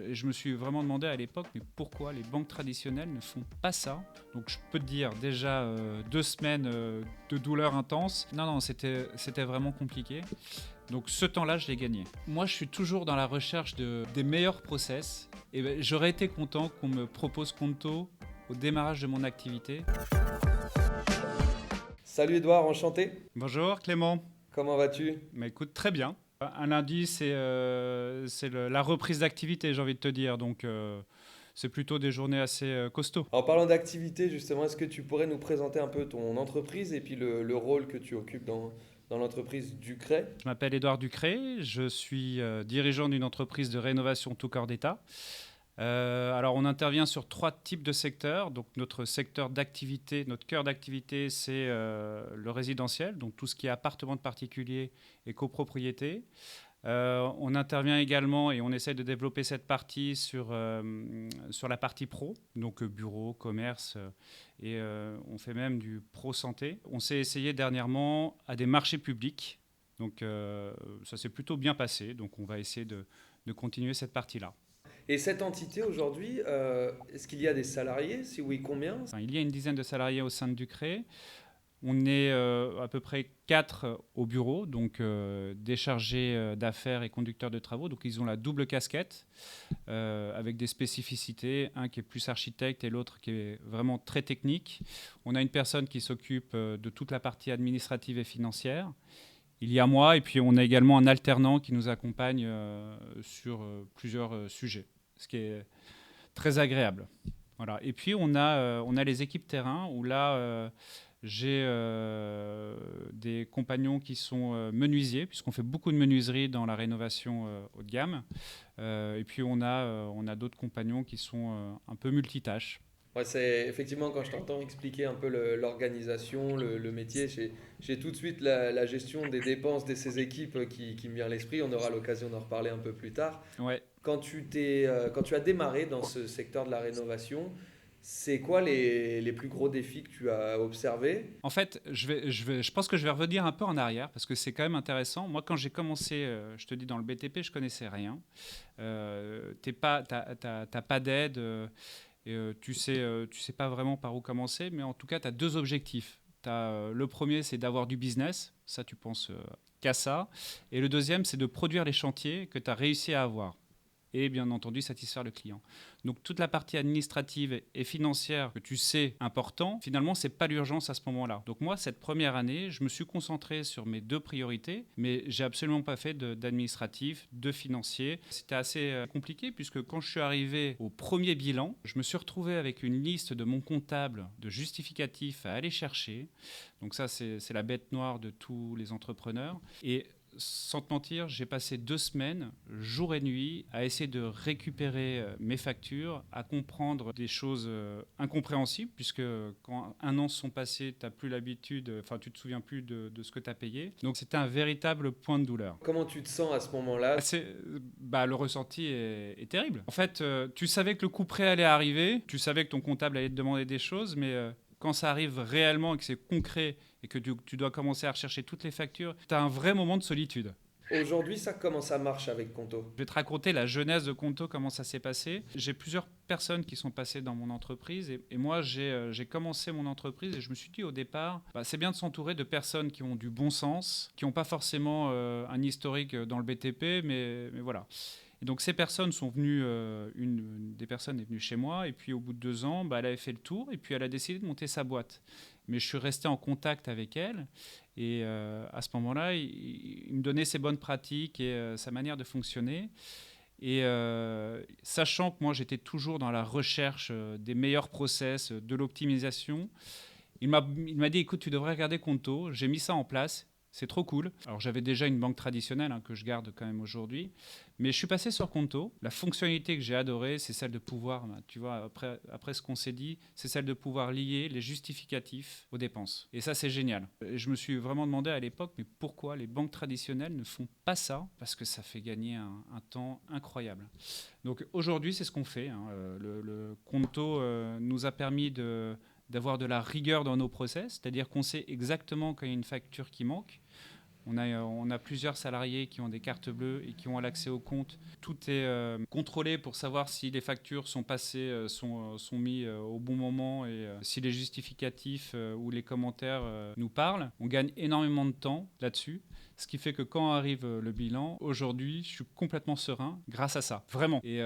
Et je me suis vraiment demandé à l'époque, mais pourquoi les banques traditionnelles ne font pas ça? Donc je peux te dire déjà 2 semaines de douleur intense. Non, c'était vraiment compliqué. Donc ce temps-là, je l'ai gagné. Moi, je suis toujours dans la recherche des meilleurs process. Et ben, j'aurais été content qu'on me propose Conto au démarrage de mon activité. Salut Edouard, enchanté. Bonjour Clément. Comment vas-tu? Bah, écoute, très bien. Un lundi, c'est la reprise d'activité, j'ai envie de te dire. Donc c'est plutôt des journées assez costauds. En parlant d'activité, justement, est-ce que tu pourrais nous présenter un peu ton entreprise et puis le rôle que tu occupes dans l'entreprise Ducret? Je m'appelle Édouard Ducré, je suis dirigeant d'une entreprise de rénovation tout corps d'État. Alors, on intervient sur 3 types de secteurs. Donc, notre secteur d'activité, notre cœur d'activité, c'est le résidentiel, donc tout ce qui est appartement de particulier et copropriété. On intervient également et on essaie de développer cette partie sur la partie pro, donc bureau, commerce, et on fait même du pro santé. On s'est essayé dernièrement à des marchés publics, donc ça s'est plutôt bien passé, donc on va essayer de continuer cette partie-là. Et cette entité aujourd'hui, est-ce qu'il y a des salariés? Si oui, combien? Enfin, il y a une dizaine de salariés au sein de Ducré. On est à peu près 4 au bureau, donc des chargés d'affaires et conducteurs de travaux. Donc ils ont la double casquette avec des spécificités, un qui est plus architecte et l'autre qui est vraiment très technique. On a une personne qui s'occupe de toute la partie administrative et financière. Il y a moi et puis on a également un alternant qui nous accompagne sur plusieurs sujets, ce qui est très agréable. Voilà. Et puis on a les équipes terrain où là j'ai des compagnons qui sont menuisiers, puisqu'on fait beaucoup de menuiserie dans la rénovation haut de gamme. Et puis on a d'autres compagnons qui sont un peu multitâches. Ouais, c'est effectivement quand je t'entends expliquer un peu l'organisation, le métier, j'ai tout de suite la gestion des dépenses de ces équipes qui me vient à l'esprit. On aura l'occasion d'en reparler un peu plus tard. Ouais. Quand tu as démarré dans ce secteur de la rénovation, c'est quoi les plus gros défis que tu as observés? En fait, je pense que je vais revenir un peu en arrière parce que c'est quand même intéressant. Moi, quand j'ai commencé, je te dis, dans le BTP, je connaissais rien. T'as pas d'aide. Et tu sais pas vraiment par où commencer, mais en tout cas, tu as 2 objectifs. Le premier, c'est d'avoir du business, ça tu penses qu'à ça. Et le deuxième, c'est de produire les chantiers que tu as réussi à avoir. Et bien entendu, satisfaire le client. Donc toute la partie administrative et financière que tu sais important, finalement, c'est pas l'urgence à ce moment-là. Donc moi, cette première année, je me suis concentré sur mes 2 priorités, mais j'ai absolument pas fait d'administratif, de financier. C'était assez compliqué puisque quand je suis arrivé au premier bilan, je me suis retrouvé avec une liste de mon comptable de justificatifs à aller chercher. Donc ça, c'est la bête noire de tous les entrepreneurs. Et sans te mentir, j'ai passé 2 semaines, jour et nuit, à essayer de récupérer mes factures, à comprendre des choses incompréhensibles, puisque quand un an se sont passés, tu n'as plus l'habitude, enfin tu te souviens plus de ce que tu as payé. Donc c'était un véritable point de douleur. Comment tu te sens à ce moment-là? Le ressenti est terrible. En fait, tu savais que le coup près allait arriver, tu savais que ton comptable allait te demander des choses, mais quand ça arrive réellement et que c'est concret et que tu dois commencer à rechercher toutes les factures, tu as un vrai moment de solitude. Aujourd'hui, ça, comment ça marche avec Conto? Je vais te raconter la genèse de Conto, comment ça s'est passé. J'ai plusieurs personnes qui sont passées dans mon entreprise et moi, j'ai commencé mon entreprise et je me suis dit au départ, c'est bien de s'entourer de personnes qui ont du bon sens, qui n'ont pas forcément un historique dans le BTP, mais voilà. Et donc ces personnes sont venues, une des personnes est venue chez moi et puis au bout de 2 ans, elle avait fait le tour et puis elle a décidé de monter sa boîte. Mais je suis resté en contact avec elle et à ce moment-là, il me donnait ses bonnes pratiques et sa manière de fonctionner. Et sachant que moi j'étais toujours dans la recherche des meilleurs process, de l'optimisation, il m'a dit écoute, tu devrais regarder Conto. J'ai mis ça en place. C'est trop cool. Alors j'avais déjà une banque traditionnelle que je garde quand même aujourd'hui, mais je suis passé sur Conto. La fonctionnalité que j'ai adorée, c'est celle de pouvoir, tu vois, après ce qu'on s'est dit, c'est celle de pouvoir lier les justificatifs aux dépenses. Et ça, c'est génial. Et je me suis vraiment demandé à l'époque, mais pourquoi les banques traditionnelles ne font pas ça? Parce que ça fait gagner un temps incroyable. Donc aujourd'hui, c'est ce qu'on fait. Le Conto nous a permis d'avoir de la rigueur dans nos process, c'est-à-dire qu'on sait exactement quand il y a une facture qui manque. On a plusieurs salariés qui ont des cartes bleues et qui ont l'accès au compte. Tout est contrôlé pour savoir si les factures sont passées, sont mis au bon moment et si les justificatifs ou les commentaires nous parlent. On gagne énormément de temps là-dessus. Ce qui fait que quand arrive le bilan, aujourd'hui, je suis complètement serein grâce à ça, vraiment. Et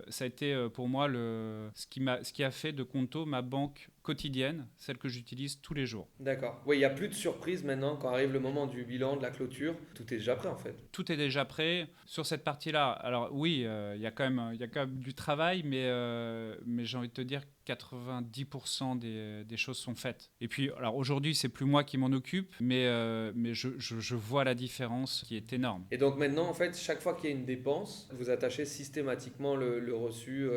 ça a été pour moi ce qui a fait de Conto ma banque quotidienne, celle que j'utilise tous les jours. D'accord. Oui, il n'y a plus de surprise maintenant quand arrive le moment du bilan, de la clôture. Tout est déjà prêt en fait. Tout est déjà prêt sur cette partie-là. Alors oui, il y a quand même du travail, mais j'ai envie de te dire 90% des choses sont faites. Et puis, alors aujourd'hui, c'est plus moi qui m'en occupe, mais je vois la différence qui est énorme. Et donc maintenant, en fait, chaque fois qu'il y a une dépense, vous attachez systématiquement le reçu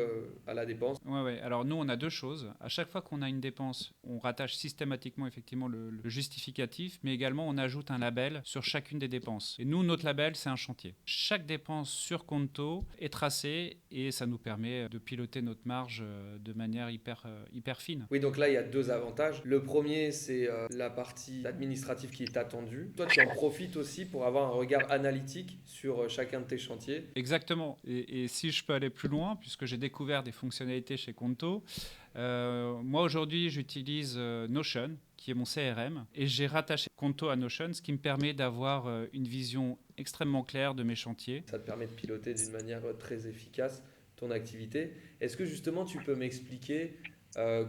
à la dépense. Ouais, ouais. Alors nous, on a deux choses. À chaque fois qu'on a une dépense, on rattache systématiquement effectivement le justificatif, mais également on ajoute un label sur chacune des dépenses. Et nous, notre label, c'est un chantier. Chaque dépense sur Conto est tracée et ça nous permet de piloter notre marge de manière hyper fine. Oui, donc là, il y a deux avantages. Le premier, c'est la partie administrative qui est attendue. Toi, tu en profites aussi pour avoir un regard analytique sur chacun de tes chantiers. Exactement. Et si je peux aller plus loin, puisque j'ai découvert des fonctionnalités chez Conto, moi aujourd'hui j'utilise Notion, qui est mon CRM, et j'ai rattaché Conto à Notion, ce qui me permet d'avoir une vision extrêmement claire de mes chantiers. Ça te permet de piloter d'une manière très efficace ton activité. Est-ce que justement tu peux m'expliquer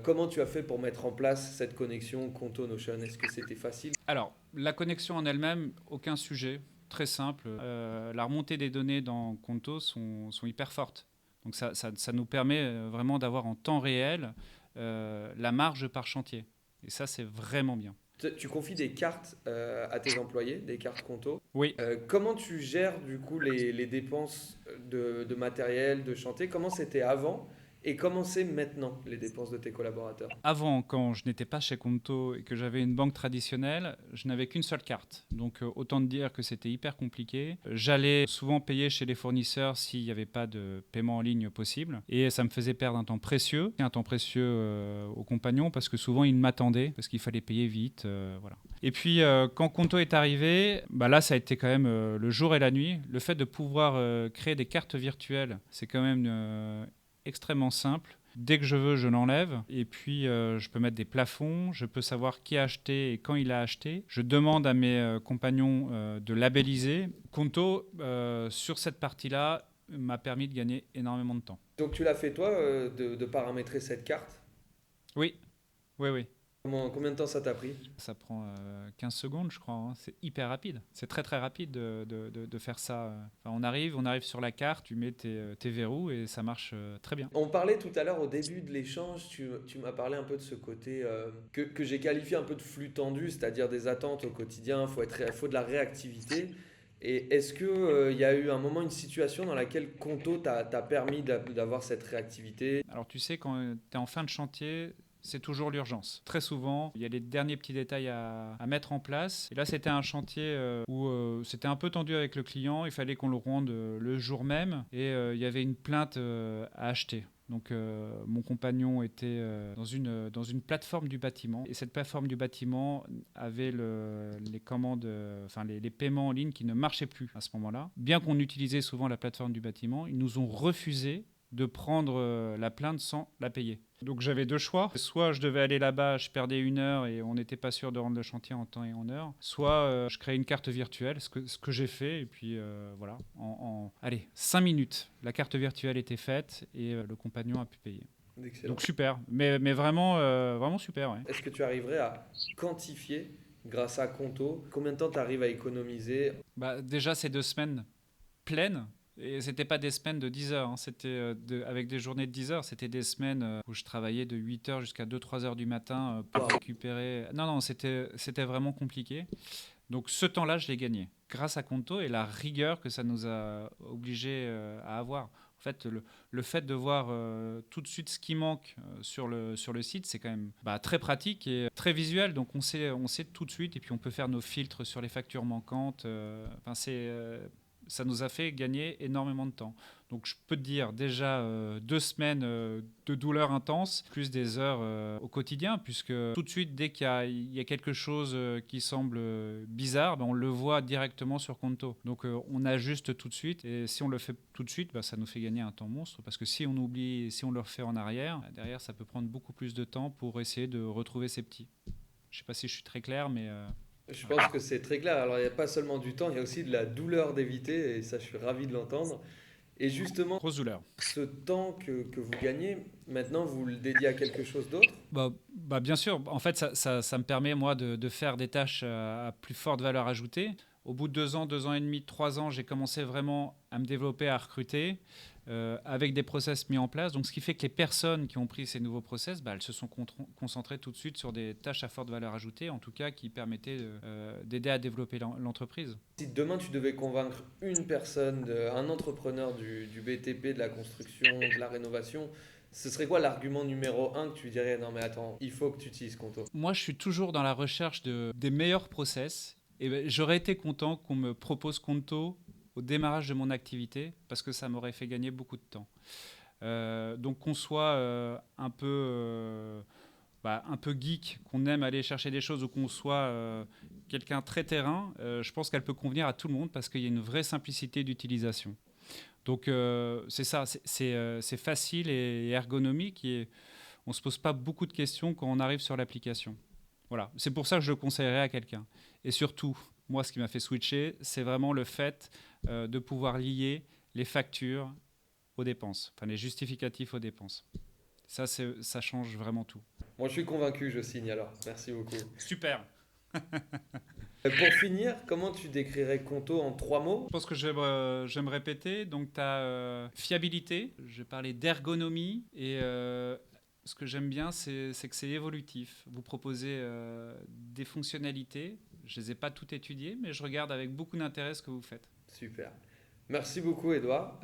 comment tu as fait pour mettre en place cette connexion Conto Notion? Est-ce que c'était facile? Alors, la connexion en elle-même, aucun sujet, très simple. La remontée des données dans Conto sont hyper fortes. Donc ça nous permet vraiment d'avoir en temps réel la marge par chantier. Et ça, c'est vraiment bien. Tu confies des cartes à tes employés, des cartes Conto. Oui. Comment tu gères du coup les dépenses de matériel, de chantier? Comment c'était avant et comment c'est maintenant les dépenses de tes collaborateurs? Avant, quand je n'étais pas chez Conto et que j'avais une banque traditionnelle, je n'avais qu'une seule carte. Donc autant te dire que c'était hyper compliqué. J'allais souvent payer chez les fournisseurs s'il n'y avait pas de paiement en ligne possible. Et ça me faisait perdre un temps précieux aux compagnons parce que souvent ils m'attendaient parce qu'il fallait payer vite. Voilà. Et puis quand Conto est arrivé, bah là ça a été quand même le jour et la nuit. Le fait de pouvoir créer des cartes virtuelles, c'est quand même extrêmement simple. Dès que je veux, je l'enlève. Et puis, je peux mettre des plafonds. Je peux savoir qui a acheté et quand il a acheté. Je demande à mes compagnons de labelliser. Conto, sur cette partie-là, m'a permis de gagner énormément de temps. Donc tu l'as fait toi de paramétrer cette carte? Oui, oui, oui. Combien de temps ça t'a pris? Ça prend 15 secondes, je crois. Hein. C'est hyper rapide. C'est très, très rapide de faire ça. Enfin, on arrive sur la carte, tu mets tes verrous et ça marche très bien. On parlait tout à l'heure au début de l'échange, tu m'as parlé un peu de ce côté que j'ai qualifié un peu de flux tendu, c'est-à-dire des attentes au quotidien, faut de la réactivité. Et est-ce qu'il y a eu un moment, une situation dans laquelle Conto t'a permis d'avoir cette réactivité? Alors tu sais, quand tu es en fin de chantier, c'est toujours l'urgence. Très souvent, il y a les derniers petits détails à mettre en place. Et là, c'était un chantier où c'était un peu tendu avec le client. Il fallait qu'on le rende le jour même. Et il y avait une plainte à acheter. Donc mon compagnon était dans une plateforme du bâtiment. Et cette plateforme du bâtiment avait les commandes, les paiements en ligne qui ne marchaient plus à ce moment-là. Bien qu'on utilisait souvent la plateforme du bâtiment, ils nous ont refusé de prendre la plainte sans la payer. Donc j'avais deux choix. Soit je devais aller là-bas, je perdais 1 heure et on n'était pas sûr de rendre le chantier en temps et en heure. Soit je créais une carte virtuelle, ce que j'ai fait. Et puis voilà, allez, 5 minutes, la carte virtuelle était faite et le compagnon a pu payer. Excellent. Donc super, mais vraiment, vraiment super. Ouais. Est-ce que tu arriverais à quantifier, grâce à Conto, combien de temps tu arrives à économiser? Bah, déjà, ces 2 semaines pleines. Et c'était pas des semaines de 10 heures, hein. C'était avec des journées de 10 heures, c'était des semaines où je travaillais de 8 heures jusqu'à 2-3 heures du matin pour récupérer. Non, c'était vraiment compliqué. Donc ce temps-là, je l'ai gagné grâce à Conto et la rigueur que ça nous a obligés à avoir. En fait, le fait de voir tout de suite ce qui manque sur le site, c'est quand même très pratique et très visuel. Donc on sait tout de suite et puis on peut faire nos filtres sur les factures manquantes. Ça nous a fait gagner énormément de temps. Donc je peux te dire déjà 2 semaines de douleur intense, plus des heures au quotidien, puisque tout de suite, dès qu'il y a quelque chose qui semble bizarre, ben, on le voit directement sur Conto. Donc on ajuste tout de suite, et si on le fait tout de suite, ben, ça nous fait gagner un temps monstre, parce que si on oublie, si on le refait en arrière, derrière ça peut prendre beaucoup plus de temps pour essayer de retrouver ses petits. Je ne sais pas si je suis très clair, mais... Je pense que c'est très clair. Alors, il n'y a pas seulement du temps, il y a aussi de la douleur d'éviter, et ça, je suis ravi de l'entendre. Et justement, grosse douleur. ce temps que vous gagnez, maintenant, vous le dédiez à quelque chose d'autre? Bien sûr, en fait, ça me permet, moi, de faire des tâches à plus forte valeur ajoutée. Au bout de 2 ans, 2 ans et demi, 3 ans, j'ai commencé vraiment à me développer, à recruter, avec des process mis en place. Donc, ce qui fait que les personnes qui ont pris ces nouveaux process, elles se sont concentrées tout de suite sur des tâches à forte valeur ajoutée, en tout cas, qui permettaient d'aider à développer l'entreprise. Si demain, tu devais convaincre une personne, un entrepreneur du BTP, de la construction, de la rénovation, ce serait quoi l'argument numéro un que tu dirais, non mais attends, il faut que tu utilises Conto? Moi, je suis toujours dans la recherche des meilleurs process. Et j'aurais été content qu'on me propose Conto au démarrage de mon activité, parce que ça m'aurait fait gagner beaucoup de temps. Donc qu'on soit un peu geek, qu'on aime aller chercher des choses, ou qu'on soit quelqu'un très terrain, je pense qu'elle peut convenir à tout le monde, parce qu'il y a une vraie simplicité d'utilisation. Donc c'est ça, c'est facile et ergonomique, et on ne se pose pas beaucoup de questions quand on arrive sur l'application. Voilà, c'est pour ça que je le conseillerais à quelqu'un. Et surtout, moi, ce qui m'a fait switcher, c'est vraiment le fait de pouvoir lier les factures aux dépenses, enfin les justificatifs aux dépenses. Ça change vraiment tout. Moi, je suis convaincu, je signe alors. Merci beaucoup. Super. Pour finir, comment tu décrirais Conto en 3 mots? Je pense que je vais me répéter. Donc, tu as fiabilité, je vais parler d'ergonomie, et ce que j'aime bien, c'est que c'est évolutif. Vous proposez des fonctionnalités. Je ne les ai pas toutes étudiées, mais je regarde avec beaucoup d'intérêt ce que vous faites. Super. Merci beaucoup, Edouard.